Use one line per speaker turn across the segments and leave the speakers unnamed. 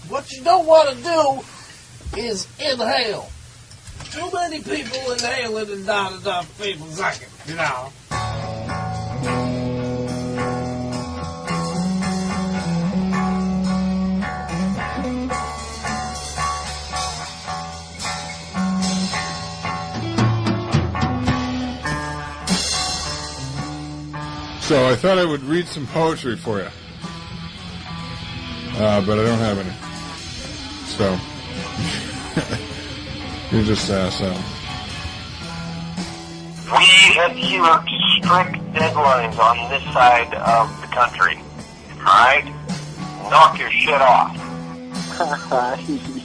What you don't want to do is inhale. Too many people inhale it and not enough people suck it, you know.
So I thought I would read some poetry for you. But I don't have any. So, you just so.
We adhere to strict deadlines on this side of the country. Alright? Knock your shit off.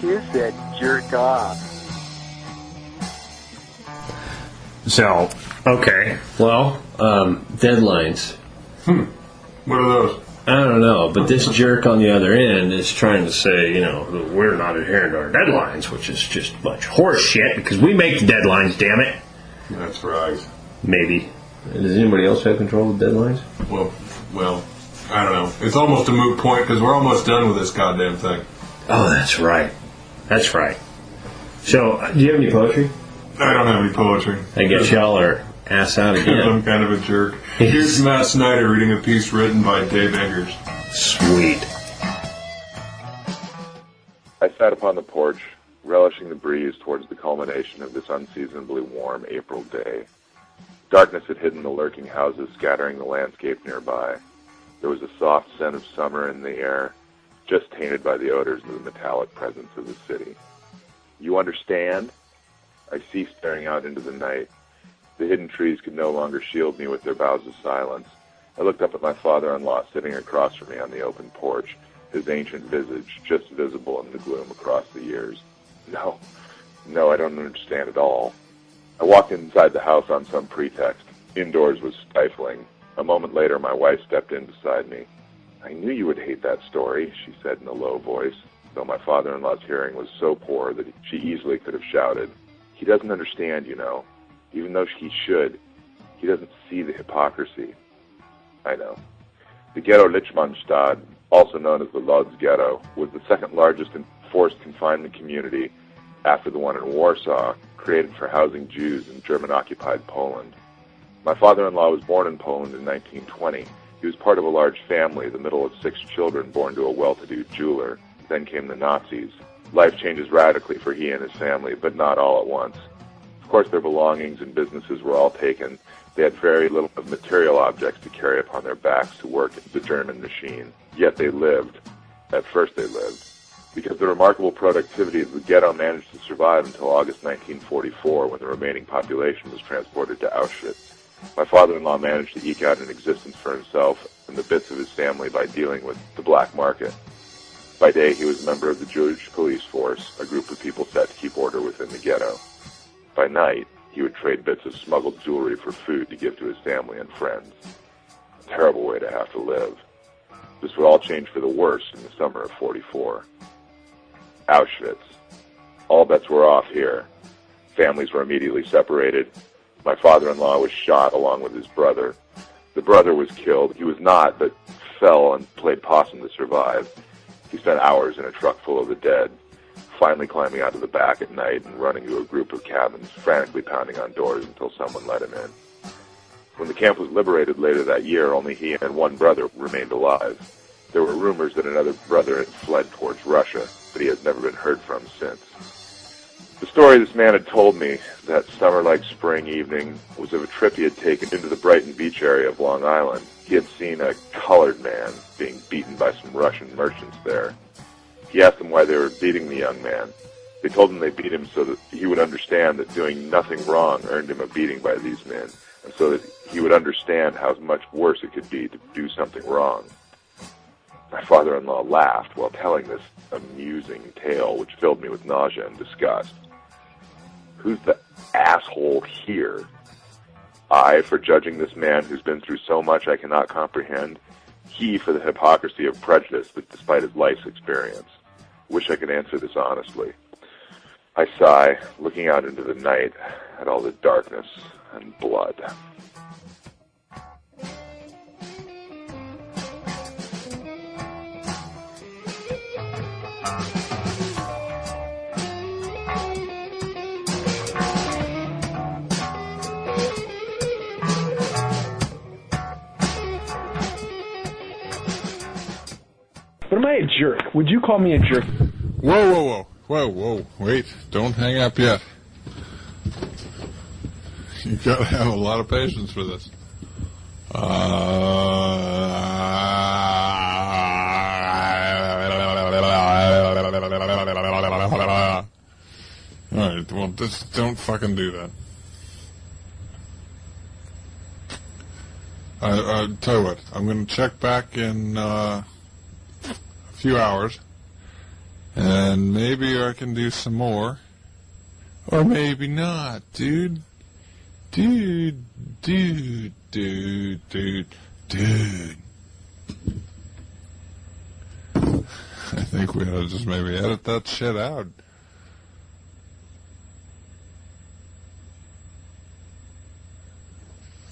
You said jerk off.
So, okay, well, deadlines.
What are those?
I don't know, but this jerk on the other end is trying to say, that we're not adhering to our deadlines, which is just much horse shit, because we make the deadlines, damn it.
That's right.
Maybe. Does anybody else have control of deadlines?
Well, I don't know. It's almost a moot point, because we're almost done with this goddamn thing.
Oh, that's right. That's right. So, do you have any poetry?
I don't have any poetry.
I guess y'all are ass out again.
I'm kind of a jerk. Here's Matt Snyder reading a piece written by Dave Eggers.
Sweet.
I sat upon the porch, relishing the breeze towards the culmination of this unseasonably warm April day. Darkness had hidden the lurking houses, scattering the landscape nearby. There was a soft scent of summer in the air, just tainted by the odors of the metallic presence of the city. You understand? I ceased staring out into the night. The hidden trees could no longer shield me with their boughs of silence. I looked up at my father-in-law sitting across from me on the open porch, his ancient visage just visible in the gloom across the years. No, I don't understand at all. I walked inside the house on some pretext. Indoors was stifling. A moment later, my wife stepped in beside me. I knew you would hate that story, she said in a low voice, though my father-in-law's hearing was so poor that she easily could have shouted. He doesn't understand, Even though he should, he doesn't see the hypocrisy. I know. The ghetto Lichmannstadt, also known as the Lodz Ghetto, was the second largest enforced confinement community after the one in Warsaw, created for housing Jews in German-occupied Poland. My father-in-law was born in Poland in 1920. He was part of a large family, the middle of 6 children born to a well-to-do jeweler. Then came the Nazis. Life changes radically for he and his family, but not all at once. Of course, their belongings and businesses were all taken. They had very little of material objects to carry upon their backs to work the German machine. Yet they lived. At first they lived. Because the remarkable productivity of the ghetto managed to survive until August 1944, when the remaining population was transported to Auschwitz. My father-in-law managed to eke out an existence for himself and the bits of his family by dealing with the black market. By day, he was a member of the Jewish police force, a group of people set to keep order within the ghetto. By night, he would trade bits of smuggled jewelry for food to give to his family and friends. A terrible way to have to live. This would all change for the worse in the summer of '44. Auschwitz. All bets were off here. Families were immediately separated. My father-in-law was shot along with his brother. The brother was killed. He was not, but fell and played possum to survive. He spent hours in a truck full of the dead, finally climbing out of the back at night and running to a group of cabins, frantically pounding on doors until someone let him in. When the camp was liberated later that year, only he and one brother remained alive. There were rumors that another brother had fled towards Russia, but he has never been heard from since. The story this man had told me that summer-like spring evening was of a trip he had taken into the Brighton Beach area of Long Island. He had seen a colored man being beaten by some Russian merchants there. He asked them why they were beating the young man. They told him they beat him so that he would understand that doing nothing wrong earned him a beating by these men, and so that he would understand how much worse it could be to do something wrong. My father-in-law laughed while telling this amusing tale, which filled me with nausea and disgust. Who's the asshole here? I, for judging this man who's been through so much I cannot comprehend. He, for the hypocrisy of prejudice despite his life's experience. Wish I could answer this honestly. I sigh, looking out into the night at all the darkness and blood.
But am I a jerk? Would you call me a jerk?
Whoa. Wait, don't hang up yet. You gotta have a lot of patience for this. Alright, well, just don't fucking do that. I'll tell you what, I'm gonna check back in, a few hours, and maybe I can do some more, or maybe not, dude. Dude. I think we ought to just maybe edit that shit out.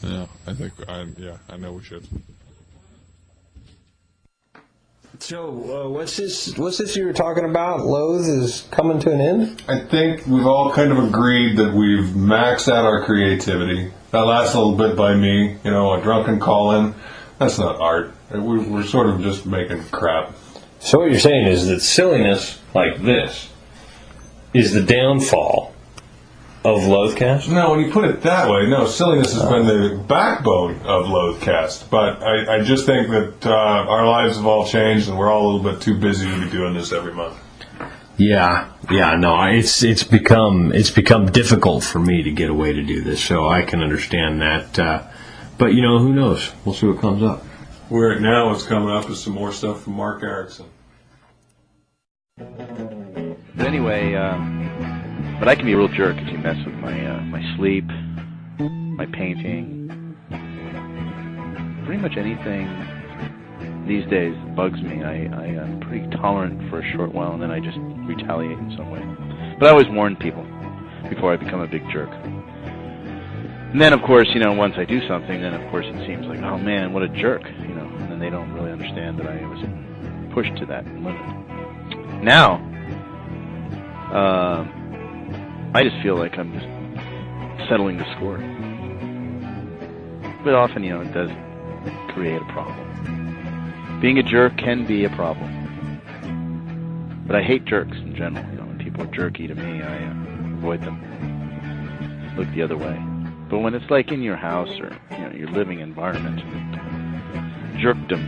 Yeah, I know we should.
So, what's this you were talking about? Loathe is coming to an end?
I think we've all kind of agreed that we've maxed out our creativity. That last little bit by me, a drunken call-in, that's not art. We're sort of just making crap.
So what you're saying is that silliness like this is the downfall of LoatheCast?
No, when you put it that way, no, silliness has been the backbone of LoatheCast. But I just think that our lives have all changed, and we're all a little bit too busy to be doing this every month.
Yeah, no, it's become difficult for me to get away to do this, so I can understand that. But who knows? We'll see what comes up.
What's coming up is some more stuff from Mark Erickson.
But anyway, but I can be a real jerk if you mess with my sleep, my painting, pretty much anything these days that bugs me. I'm pretty tolerant for a short while, and then I just retaliate in some way. But I always warn people before I become a big jerk. And then, of course, once I do something, then, of course, it seems like, oh, man, what a jerk, and then they don't really understand that I was pushed to that limit. Now, I just feel like I'm just settling the score. But often, it does create a problem. Being a jerk can be a problem. But I hate jerks in general. When people are jerky to me, I avoid them. Look the other way. But when it's like in your house or your living environment, jerkdom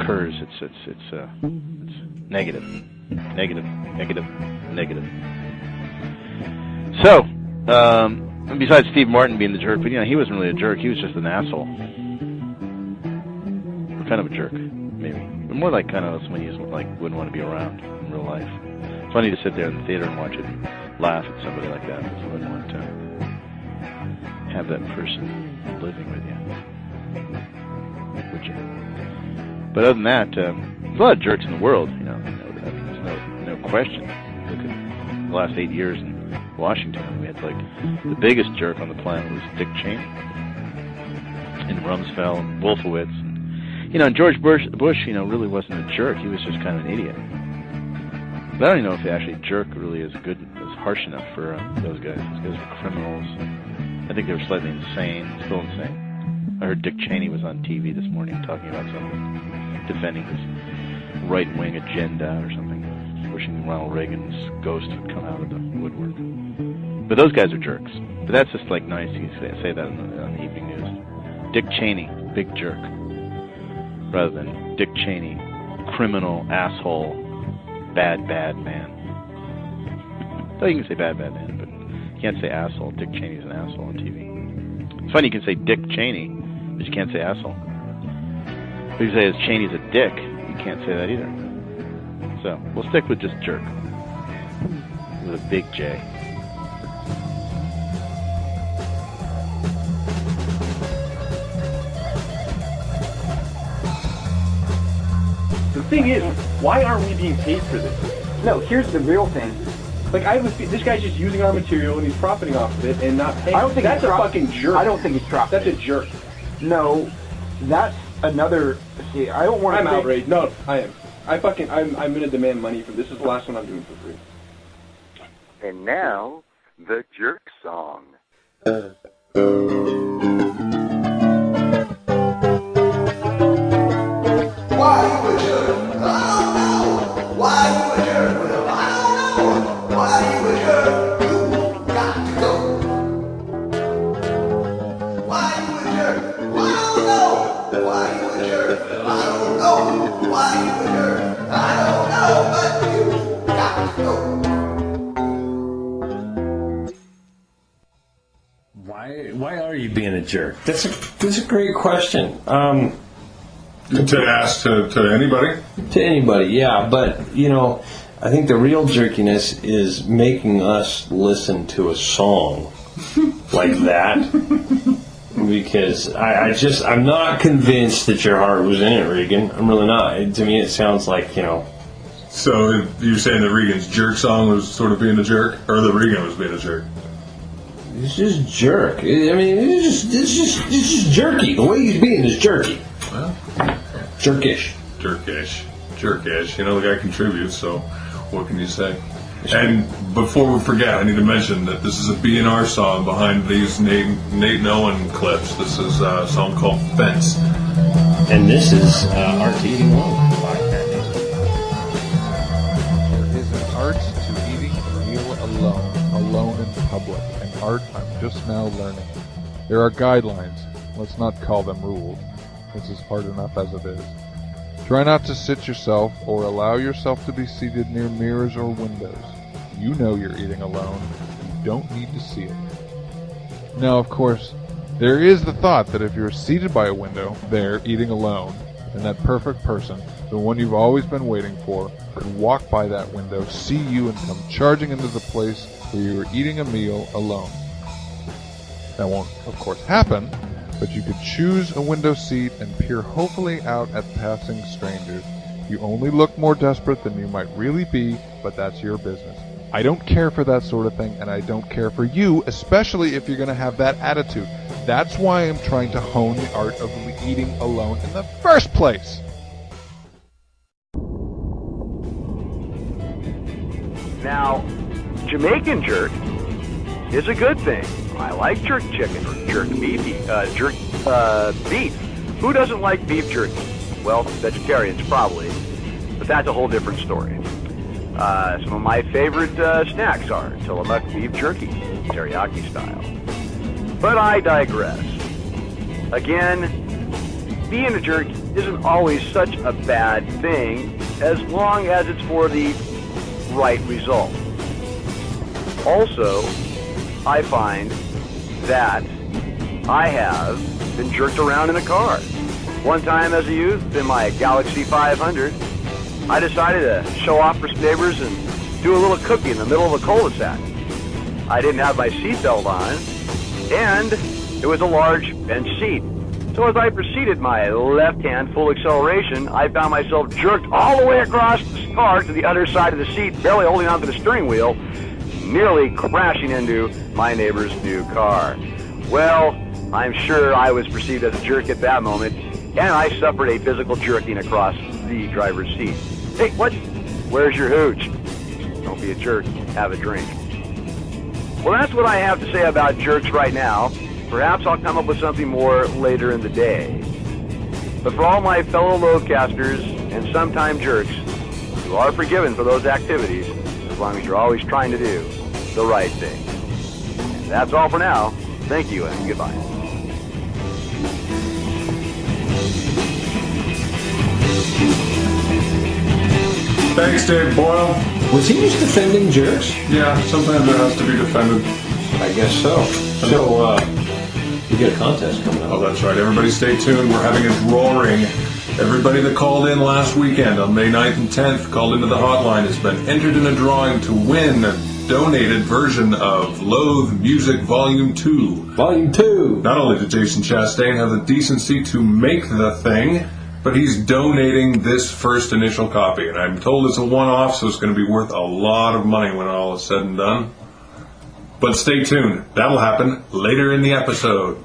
occurs. It's negative. So, besides Steve Martin being the jerk, but he wasn't really a jerk. He was just an asshole. Or kind of a jerk, maybe. But more like kind of someone you just wouldn't want to be around in real life. It's funny to sit there in the theater and watch it and laugh at somebody like that, but you wouldn't want to have that person living with you, would you? But other than that, there's a lot of jerks in the world, there's no question. Look at the last 8 years in Washington, we had the biggest jerk on the planet was Dick Cheney, and Rumsfeld, and Wolfowitz, and George Bush, really wasn't a jerk. He was just kind of an idiot. But I don't even know if actually jerk really is harsh enough for those guys. Those guys were criminals. I think they were slightly insane, still insane. I heard Dick Cheney was on TV this morning talking about something, defending his right-wing agenda or something, wishing Ronald Reagan's ghost would come out of the woodwork. But those guys are jerks. But that's just nice to say that on the evening news. Dick Cheney, big jerk. Rather than Dick Cheney, criminal, asshole, bad man. So you can say bad man, but you can't say asshole. Dick Cheney's an asshole on TV. It's funny you can say Dick Cheney, but you can't say asshole. If you say Cheney's a dick, you can't say that either. So we'll stick with just jerk with a big J.
The thing is, why aren't we being paid for this?
No, here's the real thing.
This guy's just using our material and he's profiting off of it and not paying.
I don't think
that's a fucking jerk.
I don't think he's profiting.
That's a jerk.
No, that's another. See, I don't want to.
I'm outraged. No, I am.
I'm going to demand money for this. This is the last one I'm doing for free.
And now, the jerk song.
Why you a jerk? I don't know. Why you a jerk? Well, I don't know. Why you a jerk? You got to go. Why you a jerk? I don't know. Why you a jerk? Well, I don't know. Why you a jerk? I don't know, but you got to go.
Why are you being a jerk? That's a great question.
To ask to anybody?
To anybody, yeah. But, I think the real jerkiness is making us listen to a song like that. Because I'm not convinced that your heart was in it, Regan. I'm really not. To me, it sounds like,
So you're saying that Regan's jerk song was sort of being a jerk? Or that Regan was being a jerk?
It's just jerk. It's just jerky. The way he's being is jerky.
Well,
jerkish.
The guy contributes, so what can you say? And before we forget, I need to mention that this is a B&R song behind these Nate and Owen clips. This is a song called Fence.
And this is Art to Eating Alone by Pat Nixon.
There is an art to eating a meal alone in public. An art I'm just now learning. There are guidelines. Let's not call them rules. This is hard enough as it is. Try not to sit yourself or allow yourself to be seated near mirrors or windows. You know you're eating alone. You don't need to see it. Now, of course, there is the thought that if you're seated by a window, there, eating alone, and that perfect person, the one you've always been waiting for, could walk by that window, see you, and come charging into the place where you were eating a meal alone. That won't, of course, happen, but you could choose a window seat and peer hopefully out at passing strangers. You only look more desperate than you might really be, but that's your business. I don't care for that sort of thing, and I don't care for you, especially if you're going to have that attitude. That's why I'm trying to hone the art of eating alone in the first place.
Now, Jamaican jerk is a good thing. I like jerk chicken or jerk beef. Beef. Who doesn't like beef jerky? Well, vegetarians probably, but that's a whole different story. Some of my favorite snacks are Tillamook beef jerky, teriyaki style. But I digress. Again, being a jerk isn't always such a bad thing as long as it's for the right result. Also, I find that I have been jerked around in a car. One time as a youth in my Galaxy 500, I decided to show off for some neighbors and do a little cookie in the middle of a cul-de-sac. I didn't have my seatbelt on, and it was a large bench seat. So as I proceeded my left hand full acceleration, I found myself jerked all the way across the car to the other side of the seat, barely holding onto the steering wheel, nearly crashing into my neighbor's new car. Well, I'm sure I was perceived as a jerk at that moment, and I suffered a physical jerking across the driver's seat. Hey, what? Where's your hooch? Don't be a jerk. Have a drink. Well, that's what I have to say about jerks right now. Perhaps I'll come up with something more later in the day. But for all my fellow LoatheCasters and sometime jerks, you are forgiven for those activities as long as you're always trying to do the right thing. And that's all for now. Thank you and goodbye.
Thanks, Dave Boyle.
Was he just defending jerks?
Yeah, sometimes it has to be defended.
I guess so. So, we got a contest coming up.
Oh, that's right. Everybody stay tuned. We're having it roaring. Everybody that called in last weekend on May 9th and 10th, called into the hotline, has been entered in a drawing to win a donated version of Loathe Music Volume 2.
Volume 2!
Not only did Jason Chastain have the decency to make the thing, but he's donating this first initial copy. And I'm told it's a one-off, so it's going to be worth a lot of money when all is said and done. But stay tuned. That'll happen later in the episode.